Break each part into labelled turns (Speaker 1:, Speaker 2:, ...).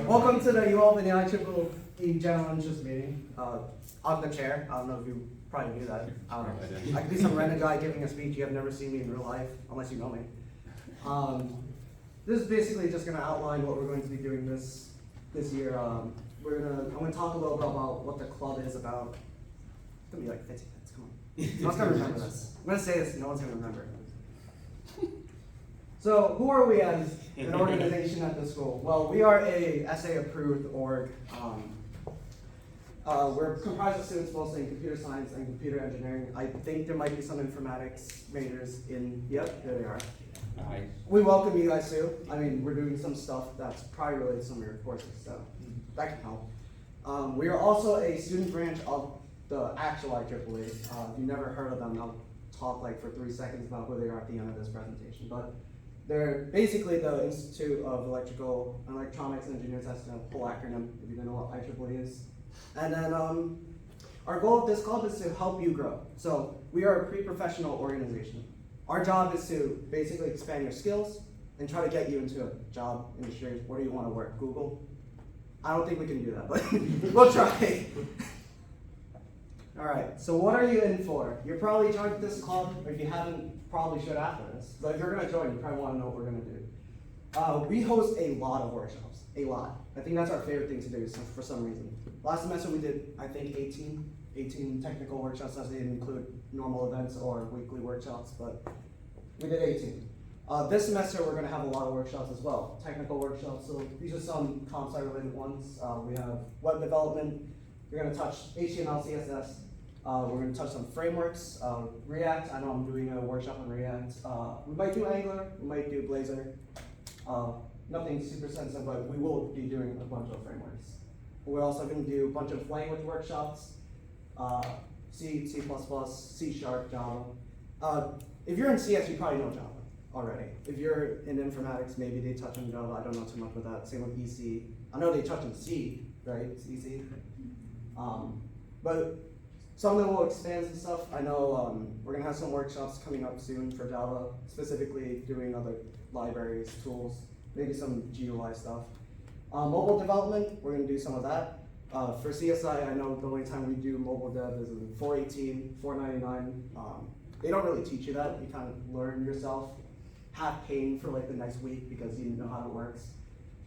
Speaker 1: Welcome to the UOpen IEEE General Interest Meeting. I'm the chair. I don't know if you probably knew that. I don't know. I could be some random guy giving a speech. You have never seen me in real life, unless you know me. This is basically just going to outline what we're going to be doing this year. I'm going to talk a little bit about what the club is about. It's going to be like 15 minutes. Come on. No one's going to remember this. I'm going to say this. No one's going to remember. So who are we as an organization at this school? Well, we are a SA-approved org. We're comprised of students mostly in computer science and computer engineering. I think there might be some informatics majors in, yep, there they are.
Speaker 2: Hi.
Speaker 1: We welcome you guys too. I mean, we're doing some stuff that's probably related to some of your courses, so that can help. We are also a student branch of the actual IEEE. If you've never heard of them, I'll talk like for 3 seconds about who they are at the end of this presentation. But they're basically the Institute of Electrical and Electronics Engineers. That's the whole acronym, if you don't know what IEEE is. And then our goal of this club is to help you grow. So we are a pre-professional organization. Our job is to basically expand your skills and try to get you into a job industry. Where do you want to work? Google? I don't think we can do that, but we'll try. All right, so what are you in for? You're probably joined this club, or if you haven't, probably should after this. But if you're gonna join, you probably wanna know what we're gonna do. We host a lot of workshops, a lot. I think that's our favorite thing to do for some reason. Last semester we did, I think, 18 technical workshops. That didn't include normal events or weekly workshops, but we did 18. This semester we're gonna have a lot of workshops as well, technical workshops. So these are some comp sci related ones. We have web development. We're gonna touch HTML, CSS. We're going to touch some frameworks, React. I know I'm doing a workshop on React. We might do Angular, we might do Blazor. Nothing super sensitive, but we will be doing a bunch of frameworks. We're also going to do a bunch of language workshops, C, C++, C#, Java. If you're in CS, you probably know Java already. If you're in informatics, maybe they touch on Java. I don't know too much with that. Same with EC. I know they touch on C, right? It's EC. But some of them will expand some stuff. I know we're gonna have some workshops coming up soon for Java, specifically doing other libraries, tools, maybe some GUI stuff. Mobile development, we're gonna do some of that. For CSI, I know the only time we do mobile dev is in 418, 499. They don't really teach you that. You kind of learn yourself, have pain for like the next week because you know how it works.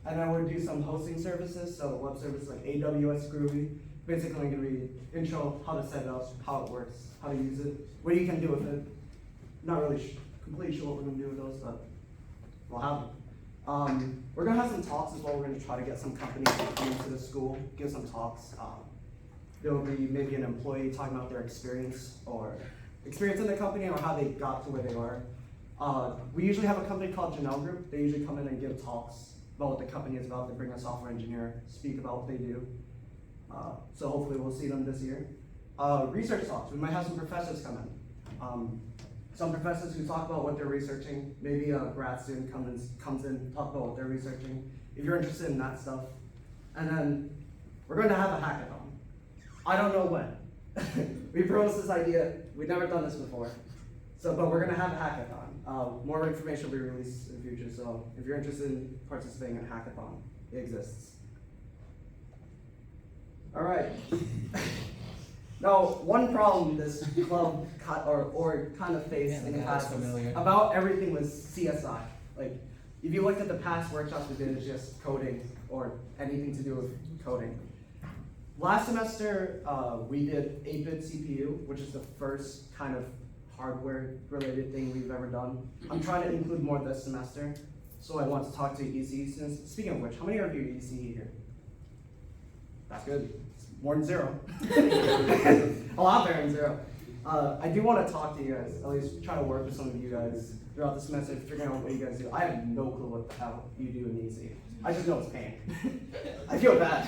Speaker 1: And then we'll do some hosting services, so web services like AWS Groovy. Basically, I'm going to read intro, how to set it up, how it works, how to use it, what you can do with it. Not really completely sure what we're going to do with those, but we'll have them. We're going to have some talks as well. We're going to try to get some companies to come into the school, give some talks. There will be maybe an employee talking about their experience in the company or how they got to where they are. We usually have a company called Janelle Group. They usually come in and give talks about what the company is about. They bring a software engineer, speak about what they do. So hopefully we'll see them this year. Research talks, we might have some professors come in. Some professors who talk about what they're researching, maybe a grad student comes in, talk about what they're researching, if you're interested in that stuff. And then we're going to have a hackathon. I don't know when. We proposed this idea, we've never done this before. But we're going to have a hackathon. More information will be released in the future, so if you're interested in participating in a hackathon, it exists. All right. Now, one problem this club or kind of faced in the past about everything was CSI. Like, if you looked at the past workshops we did, it's just coding or anything to do with coding. Last semester, we did 8-bit CPU, which is the first kind of hardware-related thing we've ever done. I'm trying to include more this semester, so I want to talk to ECE students. Speaking of which, how many of you are ECE here? That's good. It's more than 0. A lot better than 0. I do want to talk to you guys, at least try to work with some of you guys throughout the semester, figuring out what you guys do. I have no clue what the hell you do in EC. I just know it's pain. I feel bad.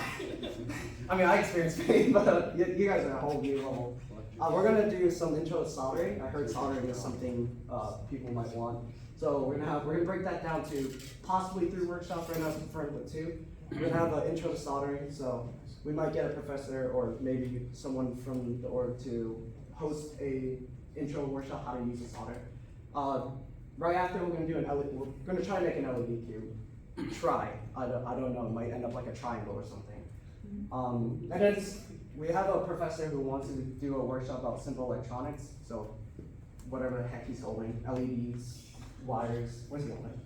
Speaker 1: I mean, I experience pain, but you guys are a whole new level. We're going to do some intro to soldering. I heard soldering is something people might want. So we're gonna break that down to possibly 3 workshops. Right now it's confirmed with 2. We're gonna have an intro to soldering, so we might get a professor or maybe someone from the org to host a intro workshop how to use a solder. Right after we're gonna do we're gonna try to make an LED cube. try. I don't know, it might end up like a triangle or something. And then we have a professor who wants to do a workshop about simple electronics, so whatever the heck he's holding, LEDs, wires, where's he holding?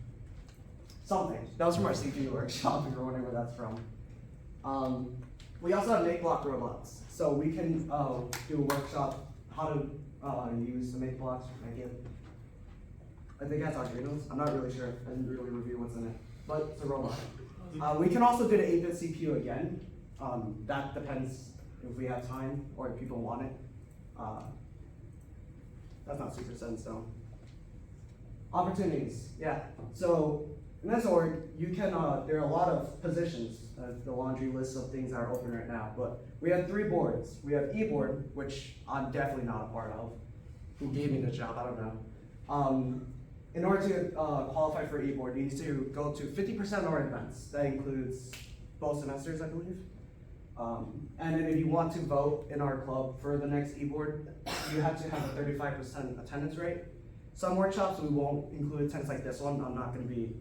Speaker 1: Something. That was from our CPU workshop, if you're wondering where that's from. We also have make block robots, so we can do a workshop how to use the make blocks, make it. I think that's Arduino's. I'm not really sure. I didn't really review what's in it, but it's a robot. We can also do the 8-bit CPU again. That depends if we have time or if people want it. That's not super set in stone. Opportunities, yeah. So in this org, you can, there are a lot of positions, the laundry list of things that are open right now, but we have 3 boards. We have eBoard, which I'm definitely not a part of. Who gave me the job, I don't know. In order to qualify for eBoard, you need to go to 50% of our events. That includes both semesters, I believe. And then if you want to vote in our club for the next eBoard, you have to have a 35% attendance rate. Some workshops we won't include attendance like this one. I'm not going to be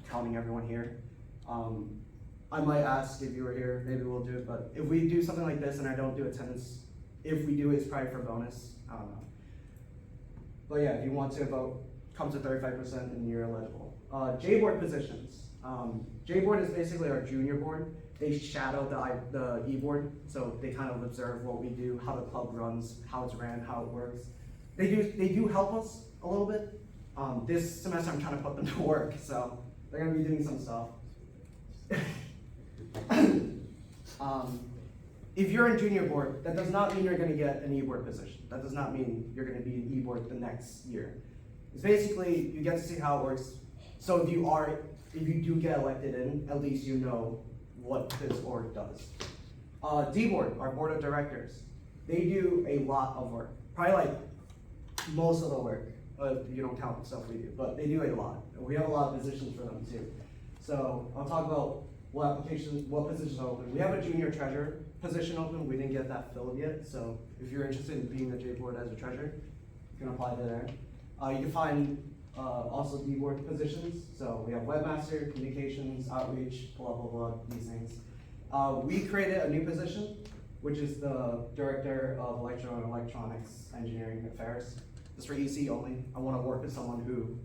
Speaker 1: counting everyone here. I might ask if you were here, maybe we'll do it, but if we do something like this and I don't do attendance, if we do it, it's probably for bonus. I don't know. But yeah, if you want to vote, come to 35% and you're eligible. J-board positions. J-board is basically our junior board. They shadow the E-board, so they kind of observe what we do, how the club runs, how it's ran, how it works. They do help us a little bit. This semester I'm trying to put them to work, so they're gonna be doing some stuff. If you're in junior board, that does not mean you're gonna get an E-board position. That does not mean you're gonna be an E-board the next year. It's basically, you get to see how it works. So if you do get elected in, at least you know what this org does. D-board, our board of directors, they do a lot of work. Probably like most of the work, you don't count the stuff we do, but they do a lot. We have a lot of positions for them too. So I'll talk about what positions are open. We have a junior treasurer position open. We didn't get that filled yet. So if you're interested in being the J-board as a treasurer, you can apply to there. You can find also D-board positions. So we have webmaster, communications, outreach, blah, blah, blah, these things. We created a new position, which is the director of electro and electronics engineering affairs. It's for EC only. I want to work with someone who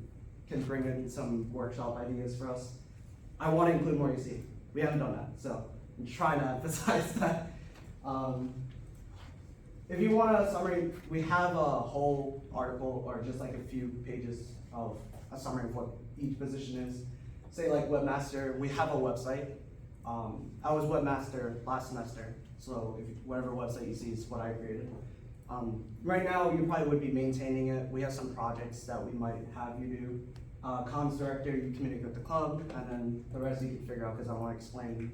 Speaker 1: can bring in some workshop ideas for us. I want to include more EC. We haven't done that, so I'm trying to emphasize that. If you want a summary, we have a whole article or just like a few pages of a summary of what each position is. Say like webmaster, we have a website. I was webmaster last semester, so whatever website you see is what I created. Right now, you probably would be maintaining it. We have some projects that we might have you do. Comms director, you communicate with the club, and then the rest you can figure out because I want to explain,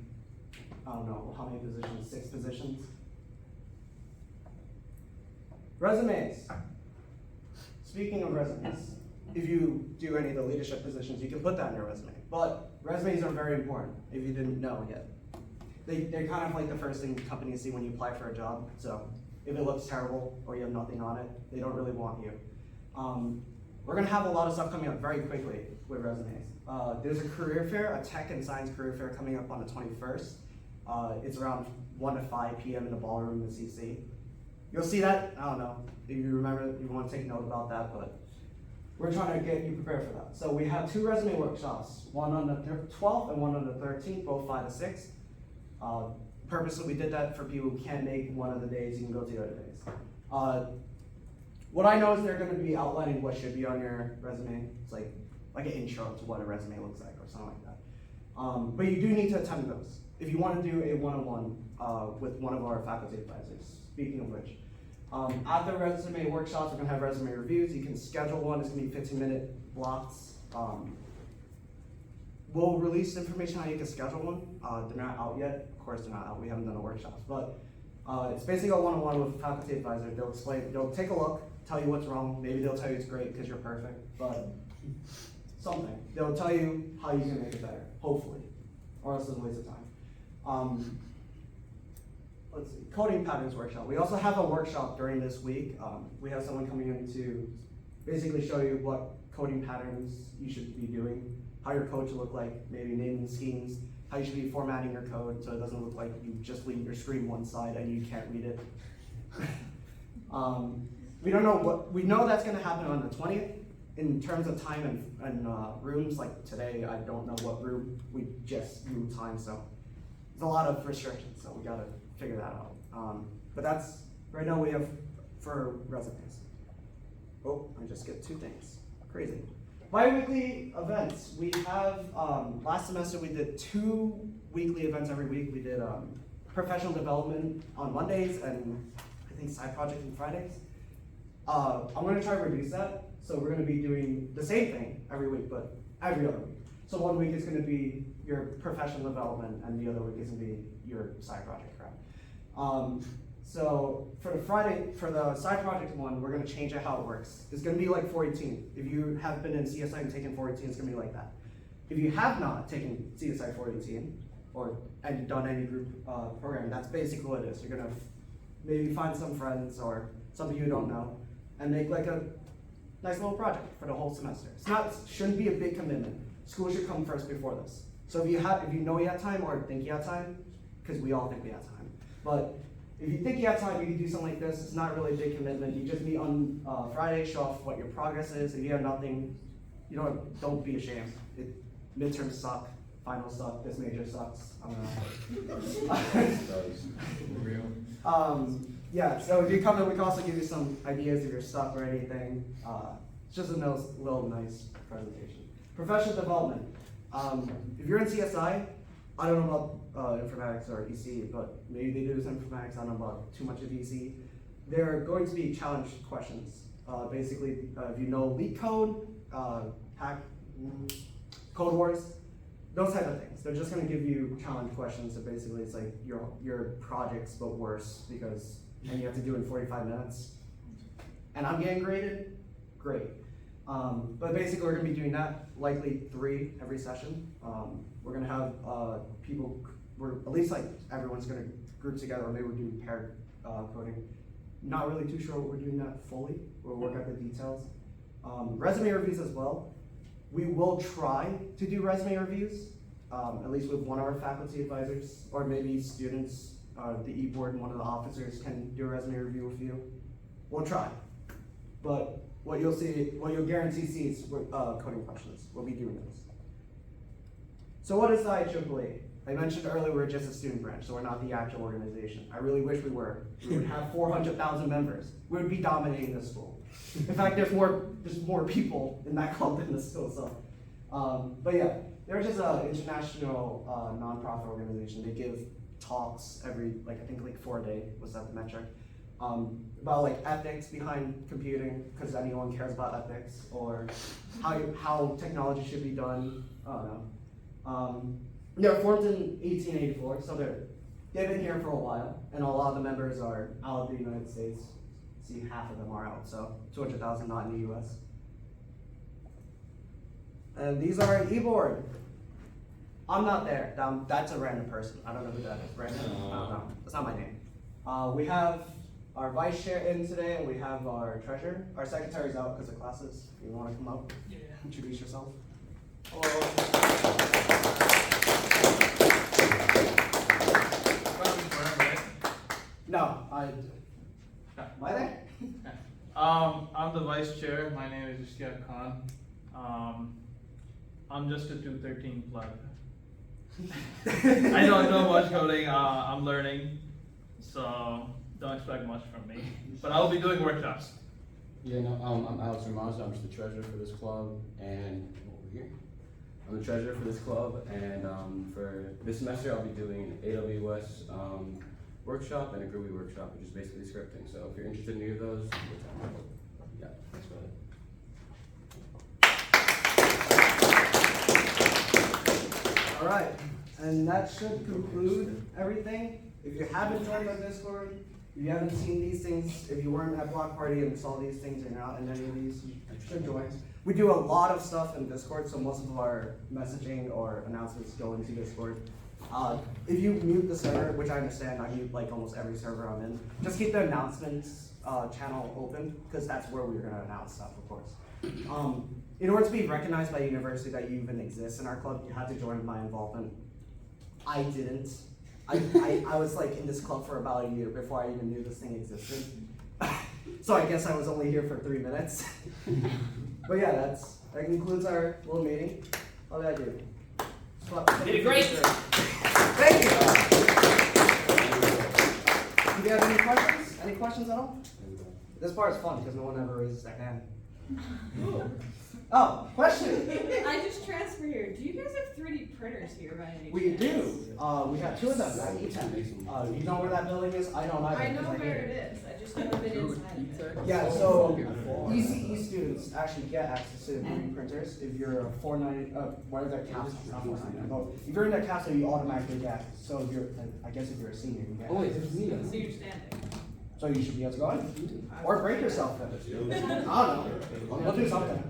Speaker 1: I don't know, how many positions, 6 positions. Resumes. Speaking of resumes, if you do any of the leadership positions, you can put that in your resume. But resumes are very important, if you didn't know yet. They're kind of like the first thing companies see when you apply for a job. So if it looks terrible or you have nothing on it, they don't really want you. We're gonna have a lot of stuff coming up very quickly with resumes. There's a career fair, a tech and science career fair coming up on the 21st. It's around 1 to 5 p.m. in the ballroom in the CC. You'll see that, I don't know, if you remember, you wanna take note about that, but we're trying to get you prepared for that. So we have 2 resume workshops, one on the 12th and one on the 13th, both 5 to 6. Purposely, we did that for people who can't make one of the days, you can go to the other days. What I know is they're gonna be outlining what should be on your resume. It's like an intro to what a resume looks like or something like that. But you do need to attend those. If you wanna do a one-on-one with one of our faculty advisors, speaking of which. After resume workshops, we're gonna have resume reviews. You can schedule one, it's gonna be 15-minute blocks. We'll release information how you can schedule one. They're not out yet. Of course they're not out, we haven't done the workshops. But it's basically a one-on-one with a faculty advisor. They'll explain, they'll take a look, tell you what's wrong. Maybe they'll tell you it's great because you're perfect, but something. They'll tell you how you can make it better, hopefully, or else it's a waste of time. Let's see, coding patterns workshop. We also have a workshop during this week. We have someone coming in to basically show you what coding patterns you should be doing, how your code should look like, maybe naming schemes, how you should be formatting your code so it doesn't look like you just leave your screen one side and you can't read it. We don't know we know that's gonna happen on the 20th. In terms of time and rooms, like today, I don't know what room, we just moved time, so there's a lot of restrictions, so we gotta figure that out. But that's, right now we have for resumes. Oh, I just skipped 2 things, crazy. Bi-weekly events, we have, last semester we did 2 weekly events every week. We did professional development on Mondays and I think side project on Fridays. I'm gonna try to reduce that. So we're gonna be doing the same thing every week, but every other week. So one week is gonna be your professional development and the other week is gonna be your side project crap. So for the side project one, we're gonna change it how it works. It's gonna be like 418. If you have been in CSI and taken 418, it's gonna be like that. If you have not taken CSI 418 and done any group programming, that's basically what it is. You're gonna maybe find some friends or something you don't know and make like a nice little project for the whole semester. Shouldn't be a big commitment. School should come first before this. So if you know you have time or think you have time, because we all think we have time, but if you think you have time, you can do something like this. It's not really a big commitment. You just meet on Friday, show off what your progress is. If you have nothing, don't be ashamed. Midterms suck, finals suck, this major sucks. I don't know. Yeah, so if you come in, we can also give you some ideas if you're stuck or anything. It's just a little nice presentation. Professional development. If you're in CSI, I don't know about informatics or EC, but maybe they do some informatics. I don't know about too much of EC. There are going to be challenge questions. Basically, if you know leak code, code wars, those type of things. They're just going to give you challenge questions. So basically, it's like your projects, but worse, and you have to do it in 45 minutes. And I'm getting graded, great. But basically, we're going to be doing that, likely 3 every session. We're going to have people, at least like everyone's going to group together, or maybe we're doing paired coding. Not really too sure what we're doing that fully. We'll work out the details. Resume reviews as well. We will try to do resume reviews, at least with one of our faculty advisors, or maybe students, the e-board and one of the officers can do a resume review with you. We'll try. But what you'll guarantee see is coding questions. We'll be doing those. So what is the IEEE? I mentioned earlier we're just a student branch, so we're not the actual organization. I really wish we were. We would have 400,000 members. We would be dominating the school. In fact, there's more people in that club than the school. So, but yeah, they're just an international nonprofit organization. They give talks every, I think 4 a day, was that the metric? About ethics behind computing, because anyone cares about ethics, or how technology should be done. I don't know. They were formed in 1884, so they've been here for a while, and a lot of the members are out of the United States. See, half of them are out, so 200,000 not in the U.S. And these are an e-board. I'm not there. That's a random person. I don't know who that is. Brandon? I don't know. That's not my name. We have our vice chair in today, and we have our treasurer. Our secretary's out because of classes. You want to come up? Yeah. Introduce yourself. Hello. No, am I there?
Speaker 2: I'm the vice chair. My name is Ishtiaq Khan. I'm just a 213 plug. I don't know much coding. I'm learning, so don't expect much from me. But I'll be doing workshops.
Speaker 3: Yeah, no, I'm Alex Ramaza. I'm just the treasurer for this club, and over here, I'm the treasurer for this club. And for this semester, I'll be doing an AWS workshop and a Groovy workshop, which is basically scripting. So if you're interested in either of those, yeah, thanks for that.
Speaker 1: All right, and that should conclude everything. If you haven't joined our Discord, if you haven't seen these things, if you weren't at Block Party and saw these things and you're not in any of these, you should join. We do a lot of stuff in Discord, so most of our messaging or announcements go into Discord. If you mute the server, which I understand, I mute almost every server I'm in, just keep the announcements channel open, because that's where we're gonna announce stuff, of course. in order to be recognized by university that you even exist in our club, you had to join my involvement. I didn't. I was like in this club for about a year before I even knew this thing existed. So I guess I was only here for 3 minutes. But yeah, that concludes our little meeting. How did I do?
Speaker 4: Did it great.
Speaker 1: Thank you. Do you have any questions? Any questions at all? This part is fun because no one ever raises their hand. Oh, question.
Speaker 5: I just transferred here. Do you guys have 3D printers here by any
Speaker 1: We
Speaker 5: chance?
Speaker 1: do. We have 2 of them at E-Tech. You know where that building is? I don't either.
Speaker 5: I know
Speaker 1: 'cause hate
Speaker 5: where it is. I just never been inside of it.
Speaker 1: Yeah, so ECE students actually get access to 3D printers if you're a 490, what are their capsules? Not 490. No, if you're in their capsule, you automatically get access. So if you're, I guess if you're a senior, you get
Speaker 3: Oh wait,
Speaker 1: access.
Speaker 3: there's me.
Speaker 5: So you're standing.
Speaker 1: So you should be able to go in. Or break yourself then. I don't know. We'll do something.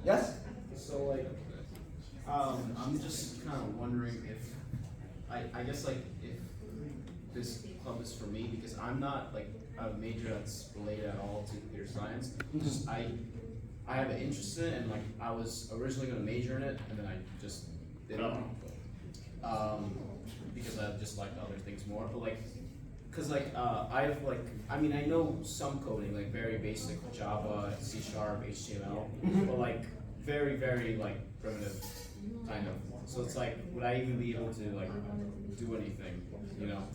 Speaker 1: Yes?
Speaker 6: So like, I'm just kind of wondering if, I guess like if this club is for me, because I'm not like a major that's related at all to computer science. Just I have an interest in it, and like I was originally gonna major in it, and then I just didn't. Because I just liked other things more, but like, cause like, I mean, I know some coding, like very basic Java, C#, HTML, but like very, very like primitive, kind of. So it's like, would I even be able to like do anything, you know?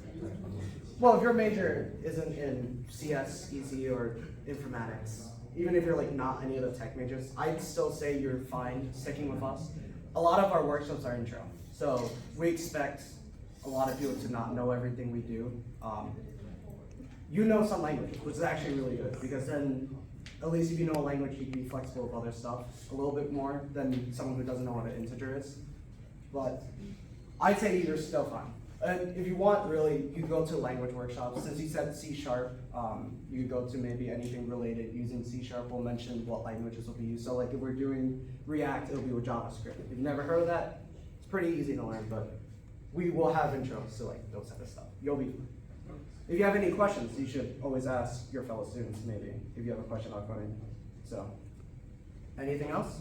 Speaker 1: Well, if your major isn't in CS, EC, or informatics, even if you're like not any of the tech majors, I'd still say you're fine sticking with us. A lot of our workshops are intro, so we expect a lot of people to not know everything we do. You know some language, which is actually really good, because then at least if you know a language, you can be flexible with other stuff a little bit more than someone who doesn't know what an integer is. But I'd say you're still fine. And if you want, really, you could go to language workshops. Since you said C#, you could go to maybe anything related using C#. We'll mention what languages will be used. So like if we're doing React, it'll be with JavaScript. If you've never heard of that, it's pretty easy to learn, but we will have intros to like those type of stuff. You'll be fine. If you have any questions, you should always ask your fellow students maybe, if you have a question about coding. So, anything else?